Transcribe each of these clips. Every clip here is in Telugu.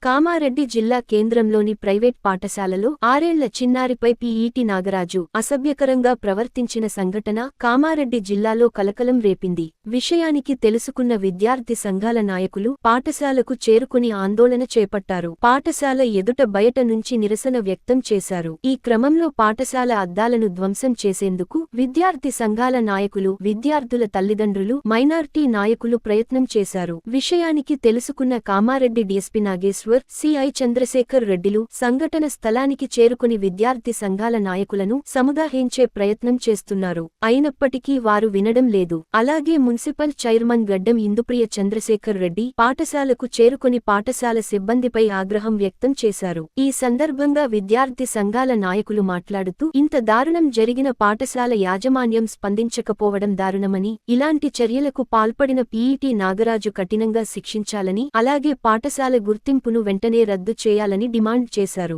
కామారెడ్డి జిల్లా కేంద్రంలోని ప్రైవేట్ పాఠశాలలో 6 ఏళ్ల చిన్నారిపై పీఈటీ నాగరాజు అసభ్యకరంగా ప్రవర్తించిన సంఘటన కామారెడ్డి జిల్లాలో కలకలం రేపింది. విషయానికి తెలుసుకున్న విద్యార్థి సంఘాల నాయకులు పాఠశాలకు చేరుకుని ఆందోళన చేపట్టారు. పాఠశాల ఎదుట బయట నుంచి నిరసన వ్యక్తం చేశారు. ఈ క్రమంలో పాఠశాల అద్దాలను ధ్వంసం చేసేందుకు విద్యార్థి సంఘాల నాయకులు, విద్యార్థుల తల్లిదండ్రులు, మైనార్టీ నాయకులు ప్రయత్నం చేశారు. విషయానికి తెలుసుకున్న కామారెడ్డి డీఎస్పీ నాగేశ్వర్, సిఐ చంద్రశేఖర్ రెడ్డిలు సంఘటన స్థలానికి చేరుకుని విద్యార్థి సంఘాల నాయకులను సముదాయించే ప్రయత్నం చేస్తున్నారు. అయినప్పటికీ వారు వినడం లేదు. అలాగే మున్సిపల్ చైర్మన్ గడ్డం ఇందుప్రియ చంద్రశేఖర్ రెడ్డి పాఠశాలకు చేరుకుని పాఠశాల సిబ్బందిపై ఆగ్రహం వ్యక్తం చేశారు. ఈ సందర్భంగా విద్యార్థి సంఘాల నాయకులు మాట్లాడుతూ, ఇంత దారుణం జరిగిన పాఠశాల యాజమాన్యం స్పందించకపోవడం దారుణమని, ఇలాంటి చర్యలకు పాల్పడిన పీఈటీ నాగరాజు కఠినంగా శిక్షించాలని, అలాగే పాఠశాల గుర్తింపును వెంటనే రద్దు చేయాలని డిమాండ్ చేశారు.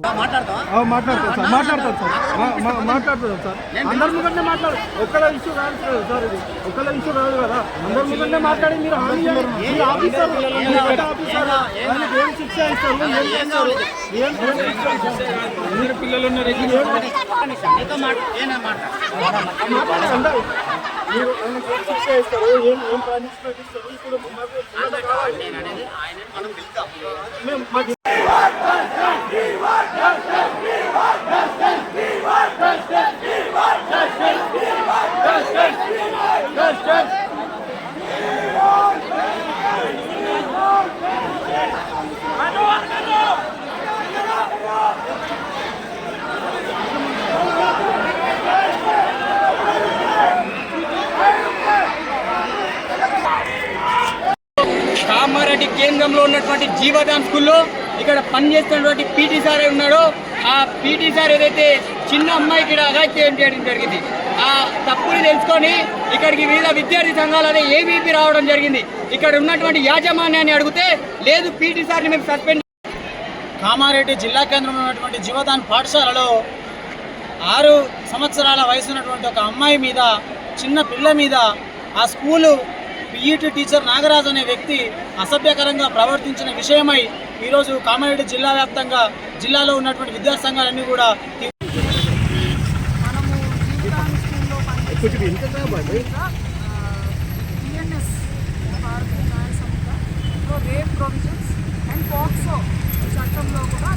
కామారెడ్డి కేంద్రంలో ఉన్నటువంటి జీవదాన్ స్కూల్లో ఇక్కడ పనిచేస్తున్నటువంటి పీటీ సార్ ఉన్నాడో, ఆ పీటీ సార్ ఏదైతే చిన్న అమ్మాయికి అఘాయిత్యం చేయడం జరిగింది, ఆ తప్పుని తెలుసుకొని ఇక్కడికి వివిధ విద్యార్థి సంఘాలు ఏబీపీ రావడం జరిగింది. ఇక్కడ ఉన్నటువంటి యాజమాన్యాన్ని అడిగితే లేదు, పీటీ సార్ని మేము సస్పెండ్. కామారెడ్డి జిల్లా కేంద్రంలో ఉన్నటువంటి జీవదాన్ పాఠశాలలో 6 సంవత్సరాల వయసు ఉన్నటువంటి ఒక అమ్మాయి మీద, చిన్న పిల్ల మీద ఆ స్కూలు పీఈటీ టీచర్ నాగరాజు అనే వ్యక్తి అసభ్యకరంగా ప్రవర్తించిన విషయమై ఈరోజు కామారెడ్డి జిల్లా వ్యాప్తంగా జిల్లాలో ఉన్నటువంటి విద్యార్థి సంఘాలన్నీ కూడా రేప్ ప్రొవిజన్స్ అండ్ పాక్సో చట్టంలో కూడా